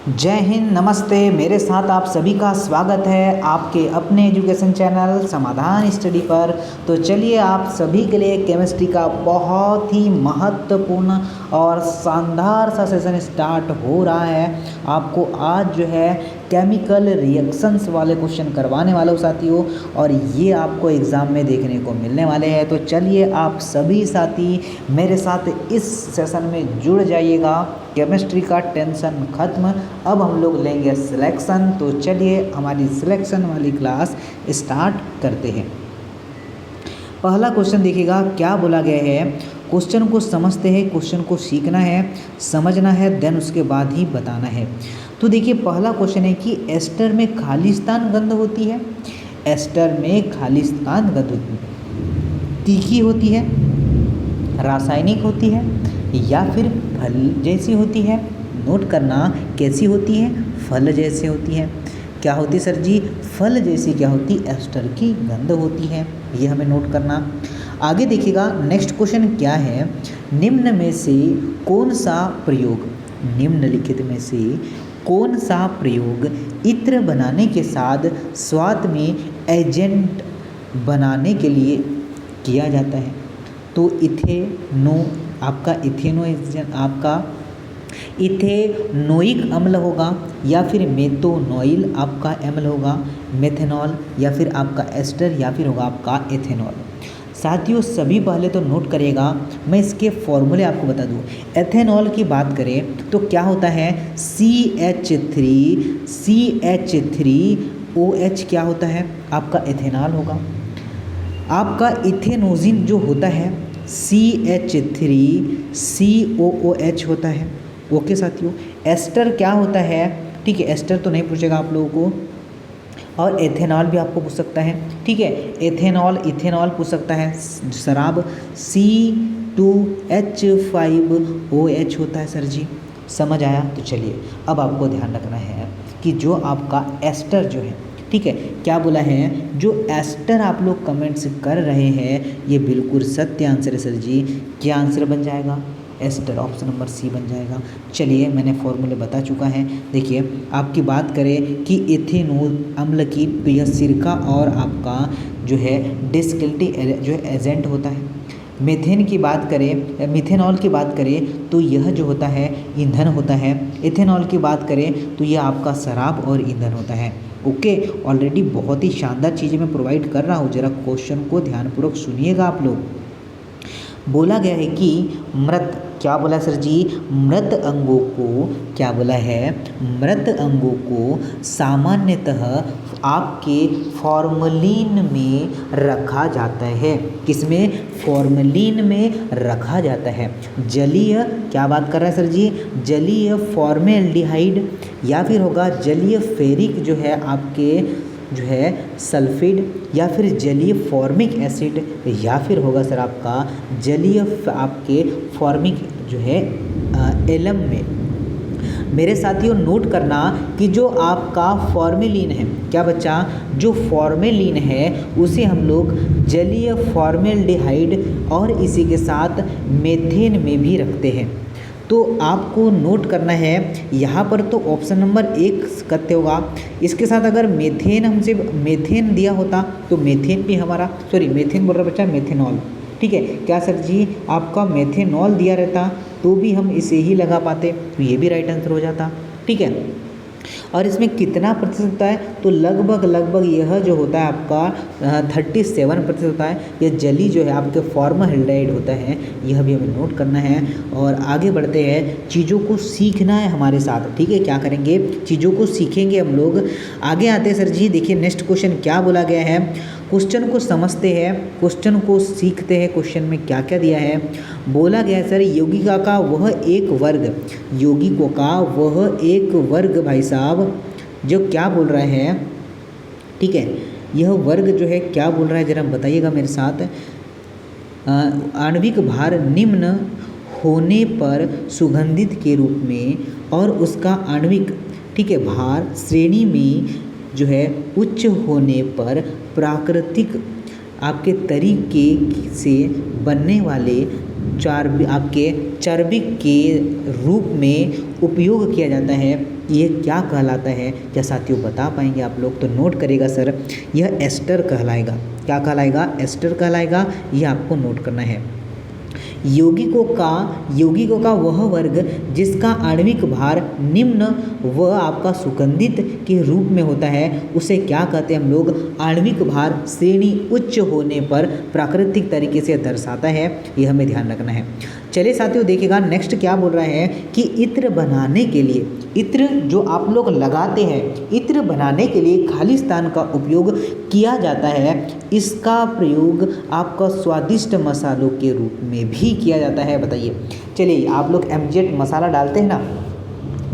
जय हिंद, नमस्ते। मेरे साथ आप सभी का स्वागत है आपके अपने एजुकेशन चैनल समाधान स्टडी पर। तो चलिए आप सभी के लिए केमिस्ट्री का बहुत ही महत्वपूर्ण और शानदार सा सेशन स्टार्ट हो रहा है। आपको आज जो है केमिकल रिएक्शंस वाले क्वेश्चन करवाने वाला हूँ साथियों, और ये आपको एग्ज़ाम में देखने को मिलने वाले हैं। तो चलिए आप सभी साथी मेरे साथ इस सेशन में जुड़ जाइएगा। केमिस्ट्री का टेंशन खत्म, अब हम लोग लेंगे सिलेक्शन। तो चलिए हमारी सिलेक्शन वाली क्लास स्टार्ट करते हैं। पहला क्वेश्चन देखिएगा क्या बोला गया है। क्वेश्चन को समझते हैं, क्वेश्चन को सीखना है, समझना है, देन उसके बाद ही बताना है। तो देखिए पहला क्वेश्चन है कि एस्टर में खालिस्तान गंध होती है। एस्टर में खालिस्तान गंध होती है, तीखी होती है, रासायनिक होती है या फिर फल जैसी होती है। नोट करना कैसी होती है, फल जैसे होती है। क्या होती सर जी, फल जैसी क्या होती, एस्टर की गंध होती है। ये हमें नोट करना। आगे देखिएगा नेक्स्ट क्वेश्चन क्या है। निम्न में से कौन सा प्रयोग, निम्नलिखित में से कौन सा प्रयोग इत्र बनाने के साथ स्वाद में एजेंट बनाने के लिए किया जाता है। तो आपका इथेनोइक अम्ल होगा या फिर मेथोनोइल आपका अम्ल होगा, मेथेनॉल या फिर आपका एस्टर या फिर होगा आपका एथेनॉल। साथियों सभी पहले तो नोट करिएगा, मैं इसके फॉर्मूले आपको बता दूं। एथेनॉल की बात करें तो क्या होता है, CH3OH क्या होता है, आपका एथेनॉल होगा। आपका इथेनोजिन जो होता है CH3COOH होता है। ओके साथियों, एस्टर क्या होता है, ठीक है, एस्टर तो नहीं पूछेगा आप लोगों को, और एथेनॉल भी आपको पूछ सकता है, ठीक है, इथेनॉल पूछ सकता है। शराब C2H5OH होता है सर जी, समझ आया। तो चलिए अब आपको ध्यान रखना है कि जो आपका एस्टर जो है, ठीक है, क्या बोला है, जो एस्टर आप लोग कमेंट्स कर रहे हैं ये बिल्कुल सत्य आंसर है सर जी। क्या आंसर बन जाएगा, एस्टर, ऑप्शन नंबर सी बन जाएगा। चलिए मैंने फॉर्मूले बता चुका है। देखिए आपकी बात करें कि इथेनॉल अम्ल की, तो यह सिरका और आपका जो है डिस्टिल्टी जो है एजेंट होता है। मीथेन की बात करें, मिथेनॉल की बात करें तो यह जो होता है ईंधन होता है। इथेनॉल की बात करें तो यह आपका शराब और ईंधन होता है। ओके, ऑलरेडी बहुत ही शानदार चीज़ें मैं प्रोवाइड कर रहा हूँ, जरा क्वेश्चन को ध्यानपूर्वक सुनिएगा आप लोग। बोला गया है कि मृत, क्या बोला सर जी, मृत अंगों को, क्या बोला है, मृत अंगों को सामान्यतः आपके फॉर्मलिन में रखा जाता है। किसमें, फॉर्मलिन में रखा जाता है। जलीय, क्या बात कर रहा है सर जी, जलीय फॉर्मेल्डिहाइड या फिर होगा जलीय फेरिक जो है आपके जो है सल्फेट, या फिर जलीय फॉर्मिक एसिड, या फिर होगा सर आपका जलीय आपके फॉर्मिक जो है एलम में। मेरे साथियों नोट करना कि जो आपका फॉर्मेलिन है, क्या बच्चा, जो फॉर्मेलिन है उसे हम लोग जलीय फॉर्मेल्डिहाइड और इसी के साथ मेथेन में भी रखते हैं। तो आपको नोट करना है यहाँ पर, तो ऑप्शन नंबर 1 सत्य होगा। इसके साथ अगर हमसे मेथेन दिया होता तो मेथेन भी हमारा, मेथेन बोल रहा बच्चा, मेथेनॉल, ठीक है, क्या सर जी आपका मेथेनॉल दिया रहता तो भी हम इसे ही लगा पाते, तो ये भी राइट आंसर हो जाता, ठीक है। और इसमें कितना प्रतिशत होता है, तो लगभग यह जो होता है आपका 37% होता है। यह जली जो है आपके फॉर्मल्डिहाइड होता है, यह भी हमें नोट करना है। और आगे बढ़ते हैं, चीज़ों को सीखना है हमारे साथ, ठीक है, क्या करेंगे, चीज़ों को सीखेंगे हम लोग। आगे आते हैं सर जी, देखिए नेक्स्ट क्वेश्चन क्या बोला गया है। क्वेश्चन को समझते हैं, क्वेश्चन को सीखते हैं। क्वेश्चन में क्या क्या दिया है, बोला गया है सर, यौगिका का वह एक वर्ग, यौगिकों का वह एक वर्ग भाई साहब जो क्या बोल रहे हैं, ठीक है, यह वर्ग जो है क्या बोल रहा है जरा बताइएगा मेरे साथ। आणविक भार निम्न होने पर सुगंधित के रूप में और उसका आणविक, ठीक है, भार श्रेणी में जो है उच्च होने पर प्राकृतिक आपके तरीके से बनने वाले चर्बी आपके चर्बी के रूप में उपयोग किया जाता है, ये क्या कहलाता है? क्या साथियों बता पाएंगे आप लोग? तो नोट करेगा सर, यह एस्टर कहलाएगा। क्या कहलाएगा? एस्टर कहलाएगा। यह आपको नोट करना है। यौगिकों का वह वर्ग जिसका आणविक भार निम्न व आपका सुगंधित के रूप में होता है, उसे क्या कहते हैं हम लोग? आणविक भार श्रेणी उच्च होने पर प्राकृतिक तरीके से दर्शाता है। यह हमें ध्यान रखना है। चलिए साथियों देखिएगा नेक्स्ट क्या बोल रहा है कि इत्र बनाने के लिए, इत्र जो आप लोग लगाते हैं, इत्र बनाने के लिए खालिस्तान का उपयोग किया जाता है। इसका प्रयोग आपका स्वादिष्ट मसालों के रूप में भी किया जाता है। बताइए। चलिए आप लोग एमजेड मसाला डालते हैं ना,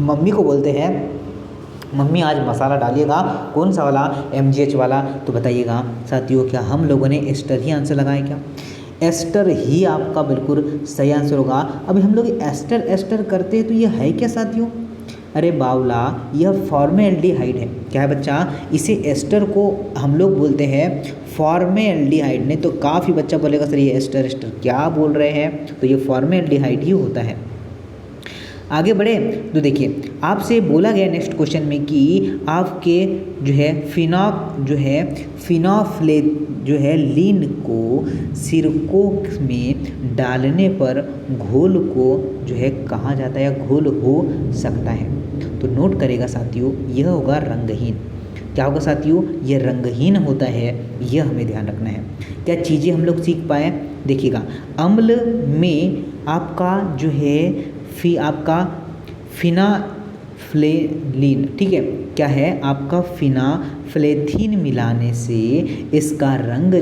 मम्मी को बोलते हैं मम्मी आज मसाला डालिएगा, कौन सा वाला? MGH वाला। तो बताइएगा साथियों क्या हम लोगों ने एस्टर ही आंसर लगाया क्या? एस्टर ही आपका बिल्कुल सही आंसर होगा। अभी हम लोग एस्टर करते हैं तो ये है क्या साथियों? अरे बावला, यह फॉर्मेल्डिहाइड है। क्या है बच्चा? इसे एस्टर को हम लोग बोलते हैं फॉर्मेल्डिहाइड। नहीं तो काफ़ी बच्चा बोलेगा सर ये एस्टर क्या बोल रहे हैं, तो ये फॉर्मेल्डिहाइड ही होता है। आगे बढ़े तो देखिए आपसे बोला गया नेक्स्ट क्वेश्चन में कि आपके फिनोफ्थलेलीन को सिरकों में डालने पर घोल को कहा जाता है या घोल हो सकता है। तो नोट करेगा साथियों, यह होगा रंगहीन। क्या होगा साथियों? यह रंगहीन होता है, यह हमें ध्यान रखना है। क्या चीज़ें हम लोग सीख पाए? देखिएगा अम्ल में आपका आपका फिनाफ्लेलीन, ठीक है, क्या है? आपका फिनाफ्लेथीन मिलाने से इसका रंग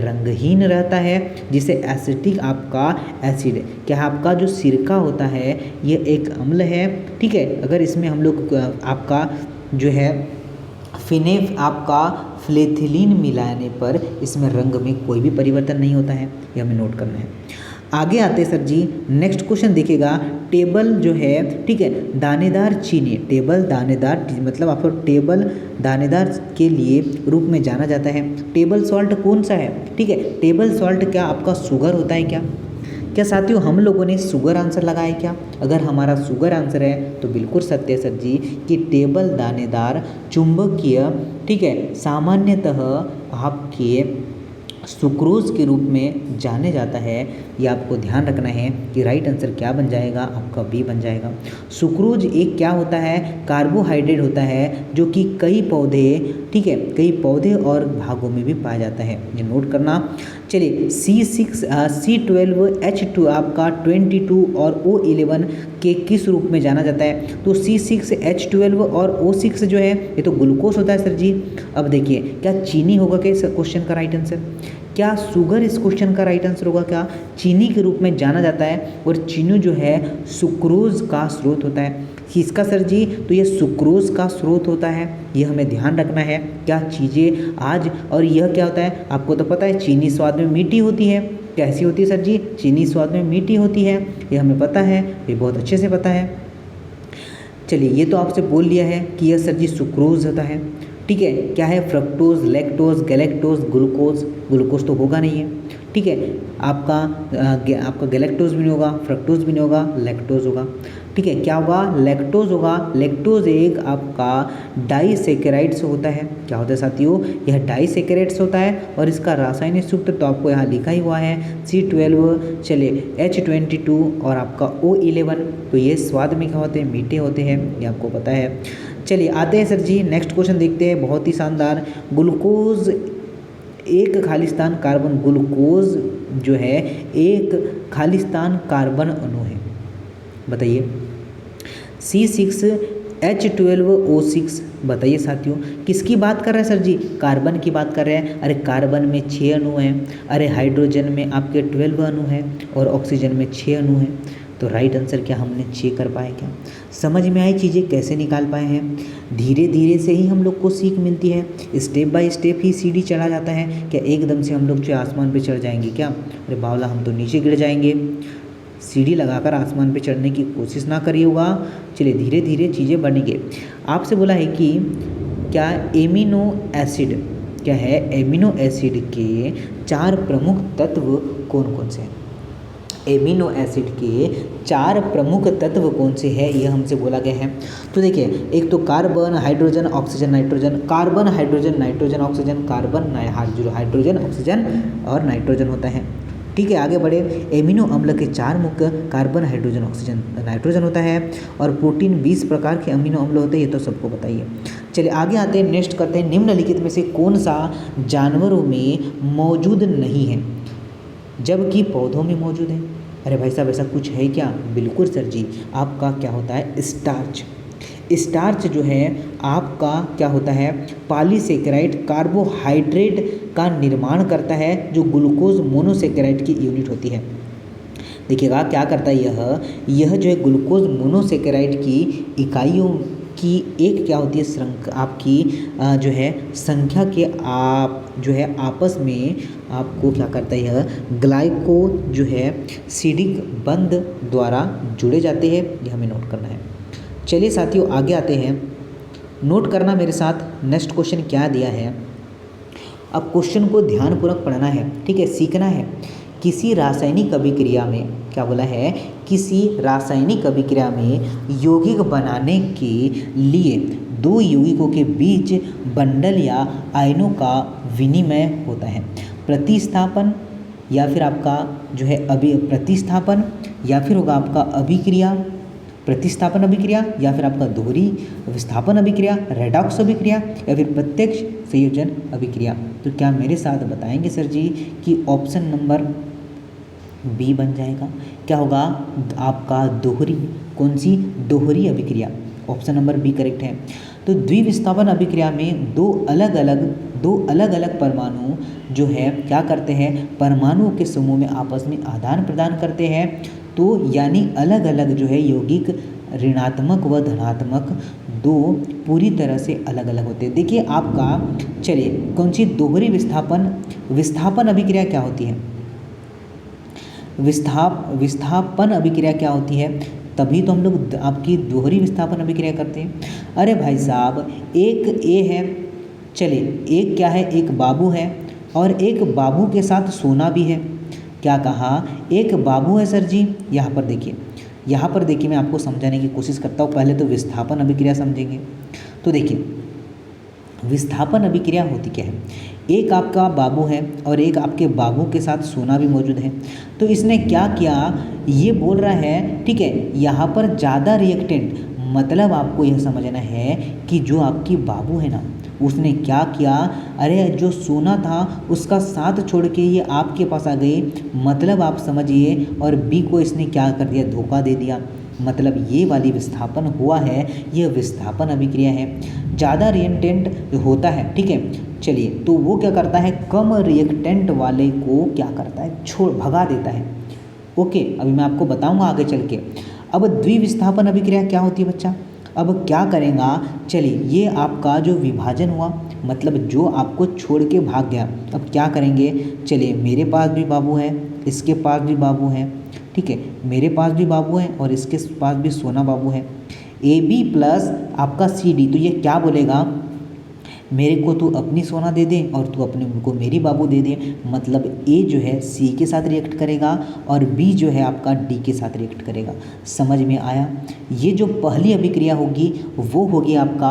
रंगहीन रहता है, जिसे एसिटिक आपका एसिड, क्या है? आपका जो सिरका होता है ये एक अम्ल है, ठीक है। अगर इसमें हम लोग आपका आपका फ्लेथिलीन मिलाने पर इसमें रंग में कोई भी परिवर्तन नहीं होता है, ये हमें नोट करना है। आगे आते हैं सर जी, नेक्स्ट क्वेश्चन देखिएगा। टेबल ठीक है, दानेदार चीनी, टेबल दानेदार मतलब आपको टेबल दानेदार के लिए रूप में जाना जाता है। टेबल सॉल्ट कौन सा है? ठीक है, टेबल सॉल्ट क्या आपका शुगर होता है क्या? क्या साथियों हम लोगों ने शुगर आंसर लगाया क्या? अगर हमारा शुगर आंसर है तो बिल्कुल सत्य है सर जी कि टेबल दानेदार चुंबकीय, ठीक है, सामान्यतः आपके सुक्रोज के रूप में जाने जाता है। ये आपको ध्यान रखना है कि राइट आंसर क्या बन जाएगा? आपका बी बन जाएगा। सुक्रोज एक क्या होता है? कार्बोहाइड्रेट होता है जो कि कई पौधे, ठीक है, कई पौधे और भागों में भी पाया जाता है, ये नोट करना। चलिए C12H2 आपका 22 और O11 के किस रूप में जाना जाता है? तो C6H12 और O6 ये तो ग्लूकोज होता है सर जी। अब देखिए क्या चीनी होगा क्या इस क्वेश्चन का राइट आंसर? क्या शुगर इस क्वेश्चन का राइट आंसर होगा? क्या चीनी के रूप में जाना जाता है और चीनी सुक्रोज का स्रोत होता है। किसका सर जी? तो ये सुक्रोज का स्रोत होता है, ये हमें ध्यान रखना है। क्या चीज़ें आज, और यह क्या होता है आपको तो पता है, चीनी स्वाद में मीठी होती है। कैसी होती है सर जी? चीनी स्वाद में मीठी होती है, ये हमें पता है, ये बहुत अच्छे से पता है। चलिए ये तो आपसे बोल लिया है कि यह सर जी सुक्रोज होता है, ठीक है। क्या है? फ्रक्टोज, लैक्टोज, गैलेक्टोज, ग्लूकोज तो होगा नहीं है, ठीक है। आपका गैलेक्टोज भी नहीं होगा, फ्रक्टोज भी नहीं होगा, लैक्टोज होगा, ठीक है। क्या होगा? लैक्टोज होगा। लैक्टोज एक आपका डाइसैकेराइड्स होता है। क्या होता है साथियों? यह डाइसैकेराइड्स होता है और इसका रासायनिक सूत्र तो आपको यहाँ लिखा ही हुआ है C12, चलिए H22 और आपका O11। तो ये स्वाद में क्या होते हैं? मीठे होते हैं, ये आपको पता है। चलिए आते हैं सर जी नेक्स्ट क्वेश्चन देखते हैं, बहुत ही शानदार। ग्लूकोज एक खालिस्तान कार्बन, ग्लूकोज एक खालिस्तान कार्बन अणु है। बताइए C6H12O6, बताइए साथियों किसकी बात कर रहे हैं सर जी? कार्बन की बात कर रहे हैं। अरे कार्बन में 6 अणु हैं, अरे हाइड्रोजन में आपके 12 अणु हैं और ऑक्सीजन में 6 अणु हैं। तो राइट आंसर क्या हमने 6 कर पाए? क्या समझ में आई चीज़ें कैसे निकाल पाए हैं? धीरे धीरे से ही हम लोग को सीख मिलती है, स्टेप बाय स्टेप ही सीढ़ी चढ़ा जाता है। क्या एकदम से हम लोग आसमान पे चढ़ जाएंगे क्या? अरे बावला हम तो नीचे गिर जाएंगे। सीढ़ी लगाकर आसमान पे चढ़ने की कोशिश ना करिएगा। चलिए धीरे धीरे चीज़ें बनेंगे। आपसे बोला है कि क्या एमिनो एसिड, क्या है एमिनो एसिड के 4 प्रमुख तत्व कौन कौन से हैं? एमिनो एसिड के 4 प्रमुख तत्व कौन से हैं, यह हमसे बोला गया है। तो देखिए, एक तो carbon, hydrogen, oxygen, nitrogen, carbon, hydrogen, nitrogen, oxygen, carbon, hydrogen, oxygen और नाइट्रोजन होता है। ठीक है, आगे बढ़े। एमिनो अम्ल के 4 मुख्य कार्बन, हाइड्रोजन, ऑक्सीजन, नाइट्रोजन होता है और प्रोटीन 20 प्रकार के अमीनो अम्ल होते हैं, ये तो सबको बताइए। चलिए आगे आते हैं, नेक्स्ट करते हैं, निम्नलिखित में से कौन सा जानवरों में मौजूद नहीं है जबकि पौधों में मौजूद है। अरे भाई साहब, ऐसा कुछ है क्या? बिल्कुल सर जी, आपका क्या होता है, स्टार्च। स्टार्च जो है आपका क्या होता है, पॉलीसेकेराइड कार्बोहाइड्रेट का निर्माण करता है, जो ग्लूकोज मोनोसेकेराइड की यूनिट होती है। देखिएगा क्या करता है यह जो है ग्लूकोज मोनोसेकेराइड की इकाइयों की एक क्या होती है, आपकी जो है संख्या के आप जो है आपस में आपको क्या करता है, यह ग्लाइको जो है सिडिक बंध द्वारा जुड़े जाते हैं, यह हमें नोट करना है। चलिए साथियों आगे आते हैं, नोट करना मेरे साथ। नेक्स्ट क्वेश्चन क्या दिया है, अब क्वेश्चन को ध्यानपूर्वक पढ़ना है, ठीक है, सीखना है। किसी रासायनिक अभिक्रिया में क्या बोला है, किसी रासायनिक अभिक्रिया में यौगिक बनाने के लिए 2 यौगिकों के बीच बंडल या आयनों का विनिमय होता है। प्रतिस्थापन या फिर आपका जो है प्रतिस्थापन या फिर होगा आपका अभिक्रिया, प्रतिस्थापन अभिक्रिया या फिर आपका दोहरी विस्थापन अभिक्रिया, रेडॉक्स अभिक्रिया या फिर प्रत्यक्ष संयोजन अभिक्रिया। तो क्या मेरे साथ बताएंगे सर जी कि ऑप्शन नंबर बी बन जाएगा, क्या होगा आपका दोहरी, कौन सी, दोहरी अभिक्रिया, ऑप्शन नंबर बी करेक्ट है। तो द्विविस्थापन अभिक्रिया में दो अलग अलग परमाणु जो है क्या करते हैं, परमाणुओं के समूह में आपस में आदान प्रदान करते हैं। तो यानी अलग अलग जो है यौगिक ऋणात्मक व धनात्मक 2 पूरी तरह से अलग अलग होते हैं। देखिए आपका, चलिए कौन सी दोहरी विस्थापन अभिक्रिया क्या होती है, विस्थापन अभिक्रिया क्या होती है, तभी तो हम लोग आपकी दोहरी विस्थापन अभिक्रिया करते हैं। अरे भाई साहब, एक ए है, चलिए एक क्या है, एक बाबू है और एक बाबू के साथ सोना भी है। क्या कहा, एक बाबू है सर जी। यहाँ पर देखिए मैं आपको समझाने की कोशिश करता हूँ। पहले तो विस्थापन अभिक्रिया समझेंगे। तो देखिए विस्थापन अभिक्रिया होती क्या है, एक आपका बाबू है और एक आपके बाबू के साथ सोना भी मौजूद है। तो इसने क्या किया, ये बोल रहा है, ठीक है, यहाँ पर ज़्यादा रिएक्टेंट, मतलब आपको यह समझना है कि जो आपकी बाबू है ना, उसने क्या किया, अरे जो सोना था उसका साथ छोड़ के ये आपके पास आ गई, मतलब आप समझिए, और बी को इसने क्या कर दिया, धोखा दे दिया। मतलब ये वाली विस्थापन हुआ है, यह विस्थापन अभिक्रिया है। ज़्यादा रिएक्टेंट होता है, ठीक है, चलिए, तो वो क्या करता है, कम रिएक्टेंट वाले को क्या करता है, भगा देता है। ओके, अभी मैं आपको बताऊंगा आगे चल के। अब द्विविस्थापन अभिक्रिया क्या होती है बच्चा, अब क्या करेगा, चलिए ये आपका जो विभाजन हुआ, मतलब जो आपको छोड़ के भाग गया, अब क्या करेंगे, चलिए मेरे पास भी बाबू है, इसके पास भी बाबू है, ठीक है, मेरे पास भी बाबू है और इसके पास भी सोना बाबू है। ए बी प्लस आपका सी डी, तो ये क्या बोलेगा, मेरे को तू अपनी सोना दे दे और तू अपने को मेरी बाबू दे दे। मतलब ए जो है सी के साथ रिएक्ट करेगा और बी जो है आपका डी के साथ रिएक्ट करेगा। समझ में आया। ये जो पहली अभिक्रिया होगी वो होगी आपका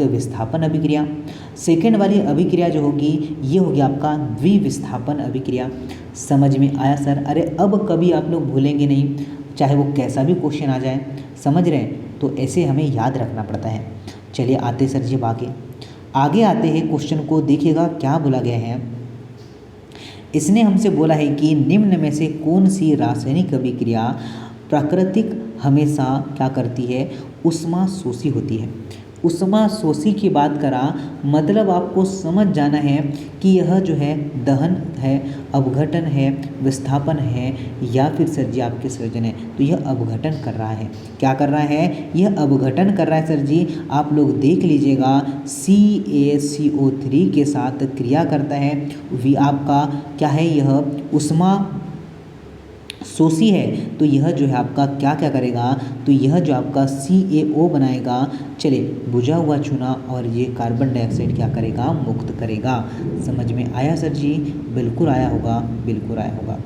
विस्थापन अभिक्रिया। सेकेंड वाली अभिक्रिया जो होगी ये होगी आपका द्विविस्थापन अभिक्रिया। समझ में आया सर। अरे अब कभी आप लोग भूलेंगे नहीं, चाहे वो कैसा भी क्वेश्चन आ जाए, समझ रहे हैं, तो ऐसे हमें याद रखना पड़ता है। चलिए आते सर जी आगे आते हैं, क्वेश्चन को देखिएगा क्या बोला गया है। इसने हमसे बोला है कि निम्न में से कौन सी रासायनिक अभिक्रिया प्राकृतिक हमेशा क्या करती है, ऊष्मा शोषी होती है। ऊष्मा शोषी की बात करा, मतलब आपको समझ जाना है कि यह जो है दहन है, अपघटन है, विस्थापन है या फिर सर जी आपके सृजन है। तो यह अपघटन कर रहा है। क्या कर रहा है, यह अपघटन कर रहा है सर जी। आप लोग देख लीजिएगा, CaCO3 के साथ क्रिया करता है। आपका क्या है, यह ऊष्मा शोषी है। तो यह जो है आपका क्या क्या करेगा, तो यह जो आपका CaO बनाएगा। चलिए, बुझा हुआ चूना और ये कार्बन डाइऑक्साइड क्या करेगा, मुक्त करेगा। समझ में आया सर जी, बिल्कुल आया होगा, बिल्कुल आया होगा।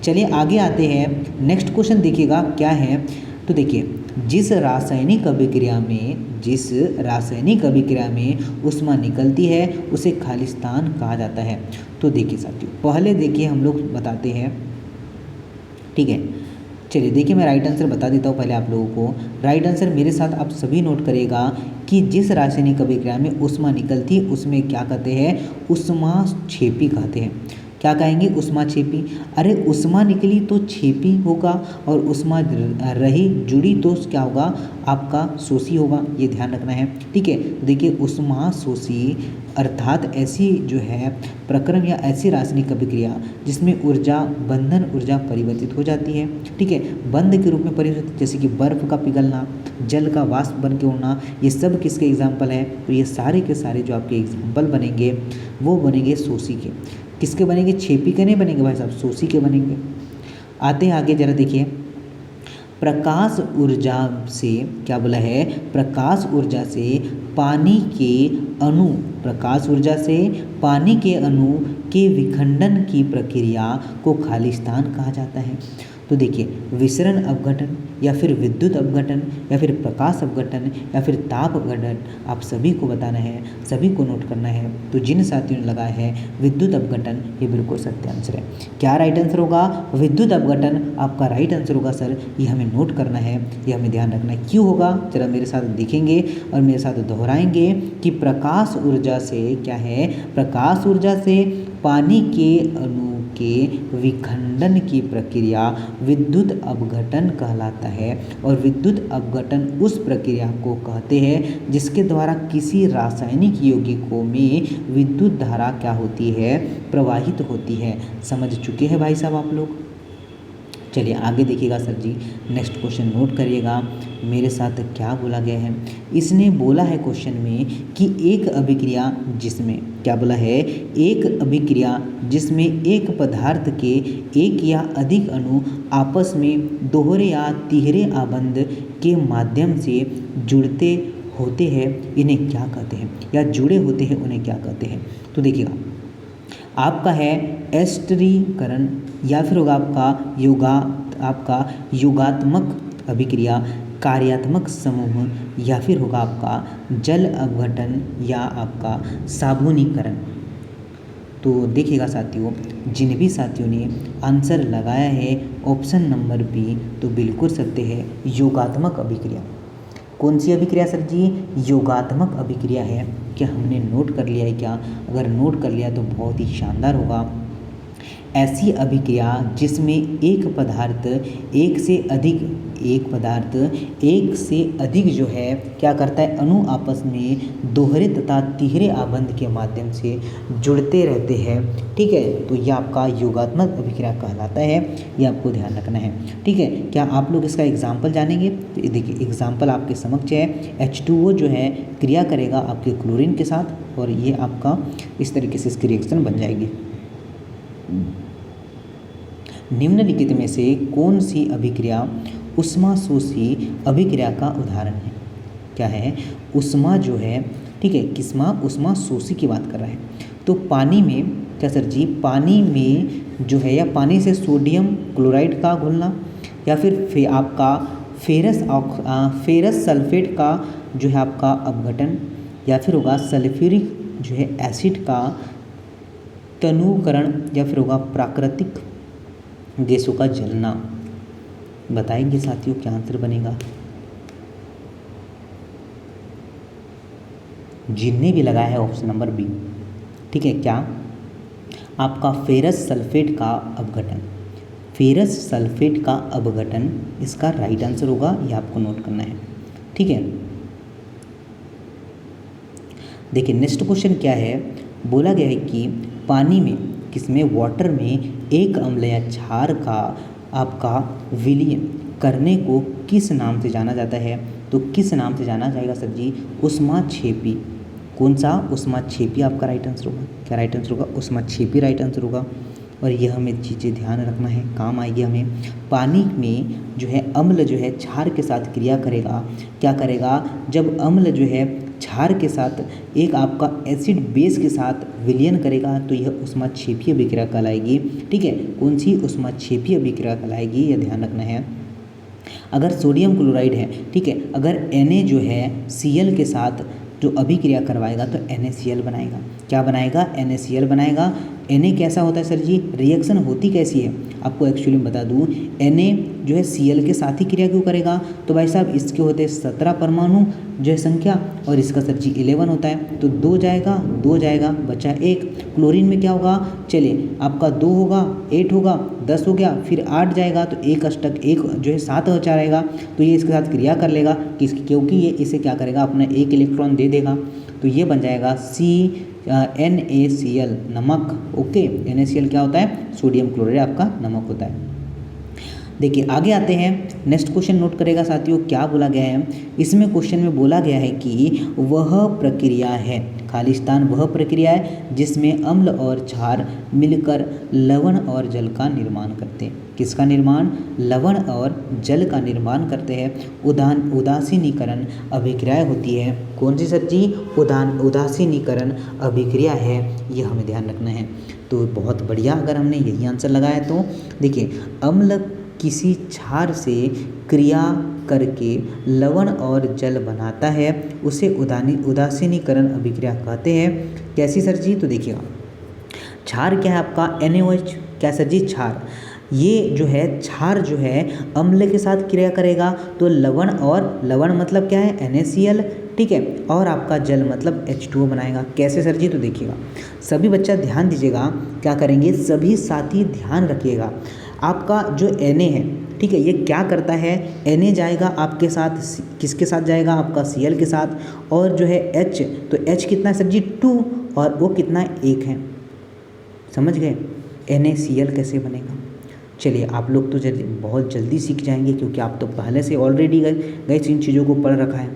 चलिए आगे आते हैं, नेक्स्ट क्वेश्चन देखिएगा क्या है। तो देखिए, जिस रासायनिक अभिक्रिया में ऊष्मा निकलती है उसे खालिस्तान कहा जाता है। तो देखिए साथियों, पहले देखिए हम लोग बताते हैं, ठीक है। चलिए देखिए, मैं राइट आंसर बता देता हूँ पहले आप लोगों को। राइट आंसर मेरे साथ आप सभी नोट करेगा कि जिस रासायनिक अभिक्रिया में ऊष्मा निकलती है उसमें क्या कहते हैं, ऊष्माक्षेपी कहते हैं। क्या कहेंगे, ऊष्माक्षेपी। अरे ऊष्मा निकली तो क्षेपी होगा, और ऊष्मा रही जुड़ी तो क्या होगा, आपका शोषी होगा, ये ध्यान रखना है, ठीक है। देखिए, ऊष्मा शोषी अर्थात ऐसी जो है प्रक्रम या ऐसी रासायनिक अभिक्रिया जिसमें ऊर्जा बंधन ऊर्जा परिवर्तित हो जाती है, ठीक है, बंध के रूप में परिवर्तित, जैसे कि बर्फ का पिघलना, जल का वाष्प बन के उड़ना, ये सब किसके एग्जाम्पल है। तो ये सारे के सारे जो आपके एग्जाम्पल बनेंगे वो बनेंगे शोषी के। किसके बनेंगे, क्षेपी के नहीं बनेंगे भाई साहब, शोषी के बनेंगे। आते हैं आगे जरा देखिए, प्रकाश ऊर्जा से क्या बोला है, प्रकाश ऊर्जा से पानी के अणु, प्रकाश ऊर्जा से पानी के अणु के विखंडन की प्रक्रिया को खालिस्तान कहा जाता है। तो देखिए, विसरण अपघटन या फिर विद्युत अपघटन या फिर प्रकाश अपघटन या फिर ताप अपघटन आप सभी को बताना है, सभी को नोट करना है। तो जिन साथियों ने लगाया है विद्युत अपघटन, ये बिल्कुल सत्य आंसर है। क्या राइट आंसर होगा, विद्युत अपघटन आपका राइट आंसर होगा सर, ये हमें नोट करना है, ये हमें ध्यान रखना है। क्यों होगा, जरा मेरे साथ देखेंगे और मेरे साथ दोहराएंगे कि प्रकाश ऊर्जा से क्या है, प्रकाश ऊर्जा से पानी के अणु के विखंडन की प्रक्रिया विद्युत अपघटन कहलाता है। और विद्युत अपघटन उस प्रक्रिया को कहते हैं जिसके द्वारा किसी रासायनिक यौगिकों में विद्युत धारा क्या होती है, प्रवाहित होती है। समझ चुके हैं भाई साहब आप लोग। चलिए आगे देखिएगा सर जी, नेक्स्ट क्वेश्चन नोट करिएगा मेरे साथ क्या बोला गया है। इसने बोला है क्वेश्चन में कि एक अभिक्रिया जिसमें, क्या बोला है, एक अभिक्रिया जिसमें एक पदार्थ के एक या अधिक अणु आपस में दोहरे या तिहरे आबंध के माध्यम से जुड़ते होते हैं, इन्हें क्या कहते हैं, या जुड़े होते हैं उन्हें क्या कहते हैं। तो देखिएगा, आपका है एस्टरीकरण या फिर होगा आपका योगात्मक अभिक्रिया, कार्यात्मक समूह, या फिर होगा आपका जल अपघटन या आपका साबुनीकरण। तो देखिएगा साथियों, जिन भी साथियों ने आंसर लगाया है ऑप्शन नंबर बी, तो बिल्कुल सत्य है, योगात्मक अभिक्रिया। कौन सी अभिक्रिया सर जी, योगात्मक अभिक्रिया है। क्या हमने नोट कर लिया है क्या, अगर नोट कर लिया तो बहुत ही शानदार होगा। ऐसी अभिक्रिया जिसमें एक पदार्थ एक से अधिक जो है क्या करता है, अणु आपस में दोहरे तथा तिहरे आबंध के माध्यम से जुड़ते रहते हैं, ठीक है। तो यह आपका योगात्मक अभिक्रिया कहलाता है, ये आपको ध्यान रखना है, ठीक है। क्या आप लोग इसका एग्जाम्पल जानेंगे, तो देखिए एग्जाम्पल आपके समक्ष है। H2O जो है क्रिया करेगा आपके क्लोरीन के साथ, और ये आपका इस तरीके से इसकी रिएक्शन बन जाएगी। निम्नलिखित में से कौन सी अभिक्रिया ऊष्माशोषी अभिक्रिया का उदाहरण है। क्या है, ऊष्मा जो है, ठीक है, किस्मा ऊष्माशोषी की बात कर रहा है। तो पानी में क्या सर जी, पानी में जो है, या पानी से सोडियम क्लोराइड का घुलना, या फिर आपका फेरस सल्फेट का जो है आपका अपघटन, या फिर होगा सल्फ्यूरिक जो है एसिड का तनुकरण, या फिर होगा प्राकृतिक गैसों का जलना। बताएंगे साथियों क्या आंसर बनेगा। जिनने भी लगाया है ऑप्शन नंबर बी, ठीक है, क्या आपका फेरस सल्फेट का अपघटन, फेरस सल्फेट का अपघटन इसका राइट आंसर होगा, ये आपको नोट करना है, ठीक है। देखिए नेक्स्ट क्वेश्चन क्या है, बोला गया है कि पानी में, किसमें, वाटर में एक अम्ल या क्षार का आपका विलय करने को किस नाम से जाना जाता है। तो किस नाम से जाना जाएगा सर जी, ऊष्माक्षेपी। कौन सा, ऊष्माक्षेपी आपका राइट आंसर होगा। क्या राइट आंसर होगा, ऊष्माक्षेपी राइट आंसर होगा। और यह हमें चीज़ें ध्यान रखना है, काम आएगी हमें। पानी में जो है अम्ल जो है क्षार के साथ क्रिया करेगा, क्या करेगा, जब अम्ल जो है क्षार के साथ एक आपका एसिड बेस के साथ विलयन करेगा तो यह ऊष्माक्षेपीय अभिक्रिया कहलाएगी। ठीक है, कौन सी, ऊष्माक्षेपीय अभिक्रिया कहलाएगी, यह ध्यान रखना है। अगर सोडियम क्लोराइड है, ठीक है, अगर Na जो है Cl के साथ जो अभिक्रिया करवाएगा तो NaCl बनाएगा। क्या बनाएगा, NaCl बनाएगा। Na कैसा होता है सर जी, रिएक्शन होती कैसी है, आपको एक्चुअली बता दूँ। Na जो है Cl के साथ ही क्रिया क्यों करेगा, तो भाई साहब इसके होते हैं 17 परमाणु जो है संख्या, और इसका सर जी 11 होता है, तो 2 जाएगा, बचा 1। क्लोरीन में क्या होगा, चलिए आपका 2 होगा, 8 होगा, 10 हो गया, फिर 8 जाएगा, तो 1 अष्टक 1 जो है 7 बचा रहेगा, तो ये इसके साथ क्रिया कर लेगा क्योंकि ये इसे क्या करेगा, अपना 1 इलेक्ट्रॉन दे देगा, तो ये बन जाएगा NaCl, नमक। ओके, NaCl क्या होता है, सोडियम क्लोराइड आपका नमक होता है। देखिए आगे आते हैं, नेक्स्ट क्वेश्चन नोट करेगा साथियों, क्या बोला गया है इसमें। क्वेश्चन में बोला गया है कि वह प्रक्रिया है, खालिस्तान वह प्रक्रिया है जिसमें अम्ल और क्षार मिलकर लवण और जल का निर्माण करते हैं। किसका निर्माण, लवण और जल का निर्माण करते हैं। उदासीनीकरण अभिक्रिया होती है। कौन सी सर जी, उदासीनीकरण अभिक्रिया है, ये हमें ध्यान रखना है। तो बहुत बढ़िया, अगर हमने यही आंसर लगाया तो देखिए, अम्ल किसी क्षार से क्रिया करके लवण और जल बनाता है, उसे उदासीनीकरण अभिक्रिया कहते हैं। कैसी सर जी, तो देखिएगा, क्षार क्या है आपका, NaOH, क्या सर जी, क्षार। ये जो है क्षार जो है अम्ल के साथ क्रिया करेगा तो लवण, और लवण मतलब क्या है, NaCl, ठीक है, और आपका जल मतलब H2O बनाएगा। कैसे सर जी, तो देखिएगा, सभी बच्चा ध्यान दीजिएगा, क्या करेंगे, सभी साथी ध्यान रखिएगा। आपका जो Na है, ठीक है, ये क्या करता है, Na जाएगा आपके साथ, किसके साथ जाएगा, आपका Cl के साथ, और जो है H, तो H कितना है सर जी, 2, और वो कितना, 1 है। समझ गए, NaCl कैसे बनेगा। चलिए आप लोग तो बहुत जल्दी सीख जाएंगे, क्योंकि आप तो पहले से ऑलरेडी गए इन चीज़ों को पढ़ रखा है।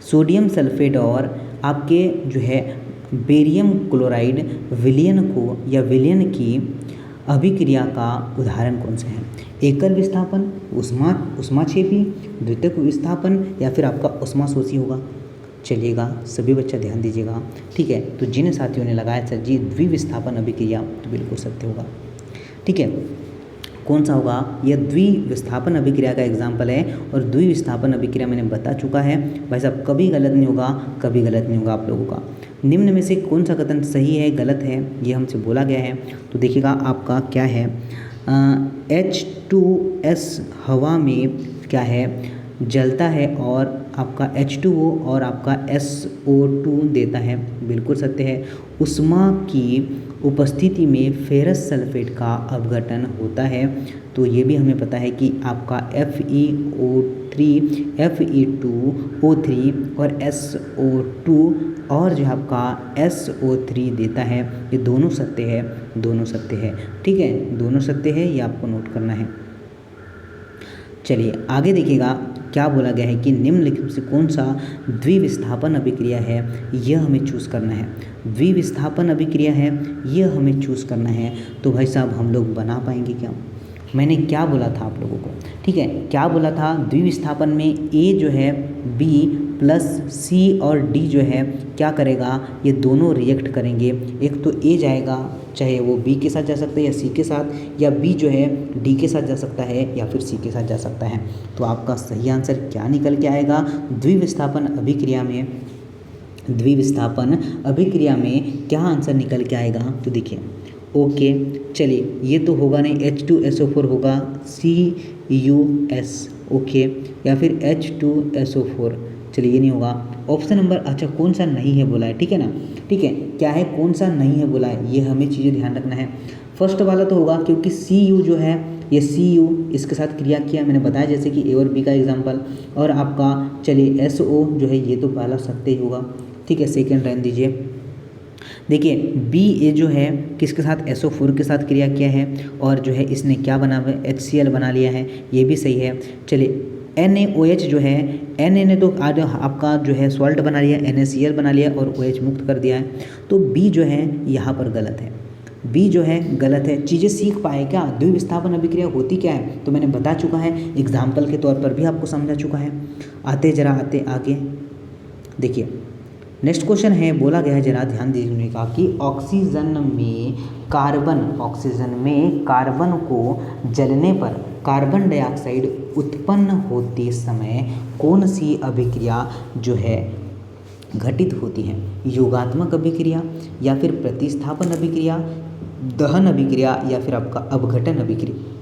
सोडियम सल्फेट और आपके जो है बेरियम क्लोराइड विलयन को या विलयन की अभिक्रिया का उदाहरण कौन सा है। एकल विस्थापन, ऊष्माक्षेपी, द्वितीयक विस्थापन, या फिर आपका ऊष्माशोषी होगा। चलिएगा सभी बच्चा ध्यान दीजिएगा, ठीक है। तो जिन साथियों ने लगाया सर जी द्विविस्थापन अभिक्रिया, तो बिल्कुल सत्य होगा, ठीक है। कौन सा होगा, यह द्विविस्थापन अभिक्रिया का एग्जाम्पल है, और द्विविस्थापन अभिक्रिया मैंने बता चुका है भाई साहब, कभी गलत नहीं होगा, कभी गलत नहीं होगा आप लोगों का। निम्न में से कौन सा कथन सही है, गलत है, ये हमसे बोला गया है। तो देखिएगा आपका क्या है, H2S हवा में क्या है, जलता है, और आपका H2O और आपका SO2 देता है, बिल्कुल सत्य है। उष्मा की उपस्थिति में फेरस सल्फेट का अपघटन होता है, तो ये भी हमें पता है कि आपका FeO3, Fe2O3 और SO2 और जो आपका SO3 देता है, ये दोनों सत्य है, दोनों सत्य है, ठीक है, दोनों सत्य है, ये आपको नोट करना है। चलिए आगे देखिएगा, क्या बोला गया है कि निम्नलिखित में से कौन सा द्विविस्थापन अभिक्रिया है, यह हमें चूज़ करना है। द्विविस्थापन अभिक्रिया है, यह हमें चूज़ करना है। तो भाई साहब हम लोग बना पाएंगे क्या, मैंने क्या बोला था आप लोगों को, ठीक है, क्या बोला था, द्विविस्थापन में A जो है B प्लस C और D जो है क्या करेगा, ये दोनों रिएक्ट करेंगे। एक तो A जाएगा, चाहे वो B के साथ जा सकता है या C के साथ, या B जो है D के साथ जा सकता है या फिर C के साथ जा सकता है। तो आपका सही आंसर क्या निकल के आएगा, द्विविस्थापन अभिक्रिया में, द्विविस्थापन अभिक्रिया में क्या आंसर निकल के आएगा, तो देखिए ओके। चलिए ये तो होगा नहीं, H2SO4 होगा CuS, ओके, या फिर H2SO4, चलिए ये नहीं होगा। ऑप्शन नंबर, अच्छा कौन सा नहीं है बोला है, ठीक है ना, ठीक है, क्या है, कौन सा नहीं है बोला है, ये हमें चीज़ें ध्यान रखना है। फर्स्ट वाला तो होगा, क्योंकि Cu जो है, ये Cu इसके साथ क्रिया किया, मैंने बताया जैसे कि A और B का एग्जाम्पल, और आपका चलिए SO जो है, ये तो पहला सत्य ही होगा, ठीक है, सेकेंड रहने दीजिए। देखिए BA जो है किसके साथ, SO4 के साथ क्रिया किया है, और जो है इसने क्या बना हुआ है, HCl बना लिया है, ये भी सही है। चलिए NaOH जो है, Na ने तो आज आपका जो है सॉल्ट बना लिया, NaCl बना लिया और OH मुक्त कर दिया है, तो B जो है यहाँ पर गलत है। बी जो है गलत है। चीज़ें सीख पाए क्या? द्विविस्थापन अभिक्रिया होती क्या है तो मैंने बता चुका है, एग्जाम्पल के तौर पर भी आपको समझा चुका है। आते आगे देखिए नेक्स्ट क्वेश्चन है, बोला गया है, जरा ध्यान दीजिए का कि ऑक्सीजन में कार्बन को जलने पर कार्बन डाइऑक्साइड उत्पन्न होते समय कौन सी अभिक्रिया जो है घटित होती है? योगात्मक अभिक्रिया या फिर प्रतिस्थापन अभिक्रिया, दहन अभिक्रिया या फिर आपका अपघटन अभिक्रिया?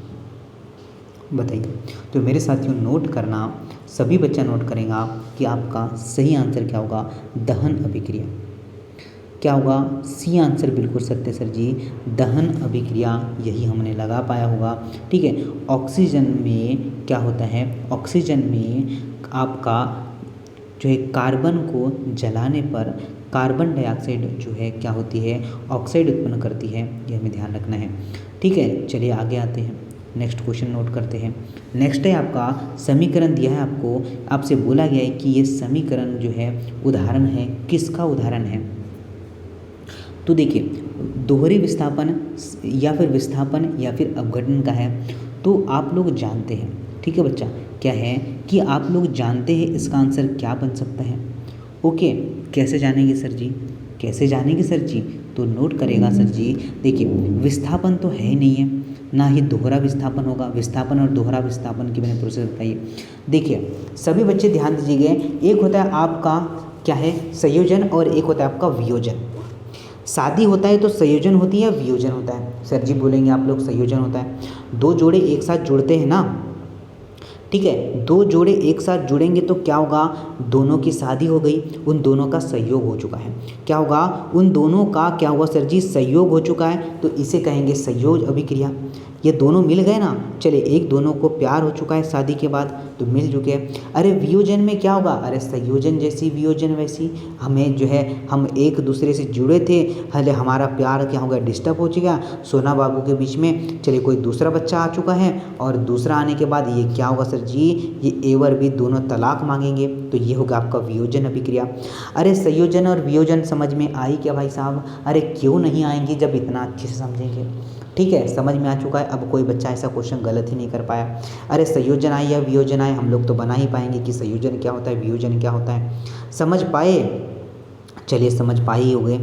बताइए। तो मेरे साथियों नोट करना, सभी बच्चा नोट करेगा कि आपका सही आंसर क्या होगा? दहन अभिक्रिया। क्या होगा? सी आंसर बिल्कुल सत्य सर जी, दहन अभिक्रिया यही हमने लगा पाया होगा। ठीक है, ऑक्सीजन में क्या होता है? ऑक्सीजन में आपका जो है कार्बन को जलाने पर कार्बन डाइऑक्साइड जो है क्या होती है? ऑक्साइड उत्पन्न करती है, ये हमें ध्यान रखना है। ठीक है, चलिए आगे आते हैं, नेक्स्ट क्वेश्चन नोट करते हैं। नेक्स्ट है आपका समीकरण दिया है आपको, आपसे बोला गया है कि ये समीकरण जो है उदाहरण है, किसका उदाहरण है? तो देखिए दोहरी विस्थापन या फिर विस्थापन या फिर अपघटन का है। तो आप लोग जानते हैं, ठीक है बच्चा, क्या है कि आप लोग जानते हैं इसका आंसर क्या बन सकता है। ओके, कैसे जानेंगे सर जी? कैसे जानेंगे सर जी? तो नोट करेगा सर जी, देखिए विस्थापन तो है ही नहीं है, ना ही दोहरा विस्थापन होगा। विस्थापन और दोहरा विस्थापन की मैंने प्रोसेस बताई। देखिए सभी बच्चे ध्यान दीजिएगा, एक होता है आपका क्या है? संयोजन, और एक होता है आपका वियोजन। शादी होता है तो संयोजन होती है, वियोजन होता है। सर जी बोलेंगे आप लोग संयोजन होता है। दो जोड़े एक साथ जुड़ते हैं ना, ठीक है, दो जोड़े एक साथ जुड़ेंगे तो क्या होगा? दोनों की शादी हो गई, उन दोनों का संयोग हो चुका है। क्या होगा? उन दोनों का क्या हुआ सर जी? संयोग हो चुका है, तो इसे कहेंगे संयोग अभिक्रिया। ये दोनों मिल गए ना, चले एक दोनों को प्यार हो चुका है शादी के बाद, तो मिल चुके हैं। अरे वियोजन में क्या होगा? अरे संयोजन जैसी वियोजन वैसी, हमें जो है हम एक दूसरे से जुड़े थे, हले हमारा प्यार क्या होगा? डिस्टर्ब हो चुका सोना बाबू के बीच में, चलिए कोई दूसरा बच्चा आ चुका है, और दूसरा आने के बाद ये क्या होगा सर जी? ये ए और बी दोनों तलाक मांगेंगे, तो ये होगा आपका वियोजन अभिक्रिया। अरे संयोजन और वियोजन समझ में आई क्या भाई साहब? अरे क्यों नहीं आएंगी जब इतना अच्छे से समझेंगे। ठीक है, समझ में आ चुका है। अब कोई बच्चा ऐसा क्वेश्चन गलत ही नहीं कर पाया। अरे संयोजन आए या वियोजन आए, हम लोग तो बना ही पाएंगे कि संयोजन क्या होता है, वियोजन क्या होता है। समझ पाए? चलिए समझ पाए ही होंगे।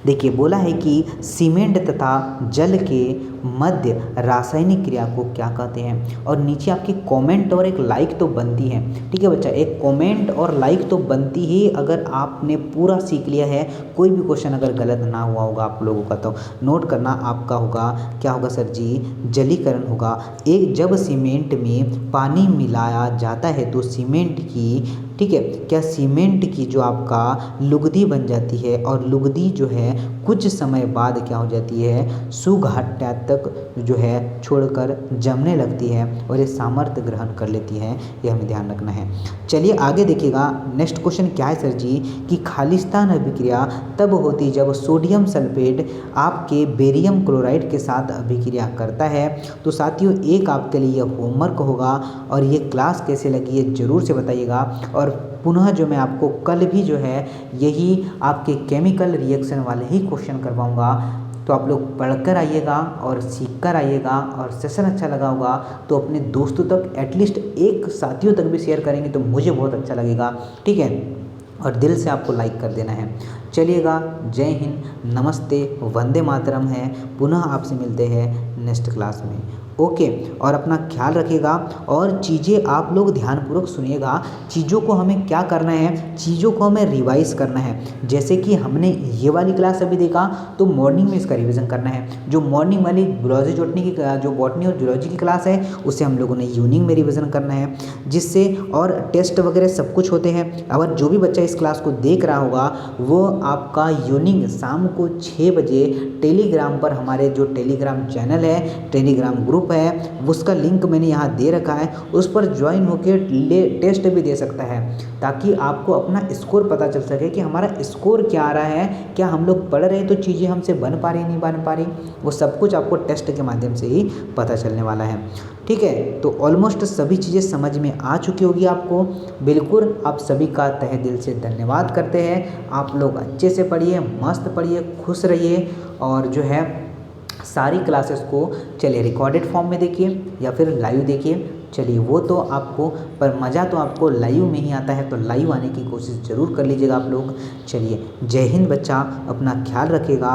देखिए बोला है कि सीमेंट तथा जल के मध्य रासायनिक क्रिया को क्या कहते हैं, और नीचे आपकी कमेंट और एक लाइक तो बनती है। ठीक है बच्चा, एक कमेंट और लाइक तो बनती ही अगर आपने पूरा सीख लिया है। कोई भी क्वेश्चन अगर गलत ना हुआ होगा आप लोगों का, तो नोट करना आपका होगा क्या होगा सर जी? जलीकरण होगा। एक जब सीमेंट में पानी मिलाया जाता है तो सीमेंट की, ठीक है, क्या सीमेंट की जो आपका लुगदी बन जाती है, और लुगदी जो है कुछ समय बाद क्या हो जाती है? सुघाट्य तक जो है छोड़कर जमने लगती है, और ये सामर्थ्य ग्रहण कर लेती है, ये हमें ध्यान रखना है। चलिए आगे देखिएगा, नेक्स्ट क्वेश्चन क्या है सर जी? कि खालिस्तान अभिक्रिया तब होती जब सोडियम सल्फेट आपके बेरियम क्लोराइड के साथ अभिक्रिया करता है। तो साथियों एक आपके लिए होमवर्क होगा, और ये क्लास कैसे लगी है ज़रूर से बताइएगा। और पुनः जो मैं आपको कल भी जो है यही आपके केमिकल रिएक्शन वाले ही क्वेश्चन करवाऊंगा, तो आप लोग पढ़कर आइएगा और सीख कर आइएगा, और सेशन अच्छा लगा होगा तो अपने दोस्तों तक, एटलीस्ट एक साथियों तक भी शेयर करेंगे तो मुझे बहुत अच्छा लगेगा। ठीक है, और दिल से आपको लाइक कर देना है। चलिएगा, जय हिंद, नमस्ते, वंदे मातरम है। पुनः आपसे मिलते हैं नेक्स्ट क्लास में। ओके, और अपना ख्याल रखिएगा, और चीज़ें आप लोग ध्यानपूर्वक सुनिएगा। चीज़ों को हमें क्या करना है? चीज़ों को हमें रिवाइज़ करना है। जैसे कि हमने ये वाली क्लास अभी देखा, तो मॉर्निंग में इसका रिवीजन करना है। जो मॉर्निंग वाली बॉटनी जो बॉटनी और जूलॉजी की क्लास है, उसे हम लोगों ने इवनिंग में रिवीजन करना है, जिससे और टेस्ट वगैरह सब कुछ होते हैं। अगर जो भी बच्चा इस क्लास को देख रहा होगा, वो आपका इवनिंग शाम को 6 बजे टेलीग्राम पर, हमारे जो टेलीग्राम चैनल है, टेलीग्राम ग्रुप है, उसका लिंक मैंने यहाँ दे रखा है, उस पर ज्वाइन होकर टेस्ट भी दे सकता है, ताकि आपको अपना स्कोर पता चल सके कि हमारा स्कोर क्या आ रहा है, क्या हम लोग पढ़ रहे हैं तो चीज़ें हमसे बन पा रही नहीं बन पा रही, वो सब कुछ आपको टेस्ट के माध्यम से ही पता चलने वाला है। ठीक है, तो ऑलमोस्ट सभी चीज़ें समझ में आ चुकी होगी आपको। बिल्कुल, आप सभी का तहे दिल से धन्यवाद करते हैं। आप लोग अच्छे से पढ़िए, मस्त पढ़िए, खुश रहिए, और जो है सारी क्लासेस को चलिए रिकॉर्डेड फॉर्म में देखिए या फिर लाइव देखिए। चलिए वो तो आपको, पर मज़ा तो आपको लाइव में ही आता है, तो लाइव आने की कोशिश ज़रूर कर लीजिएगा आप लोग। चलिए जय हिंद बच्चा, अपना ख्याल रखिएगा।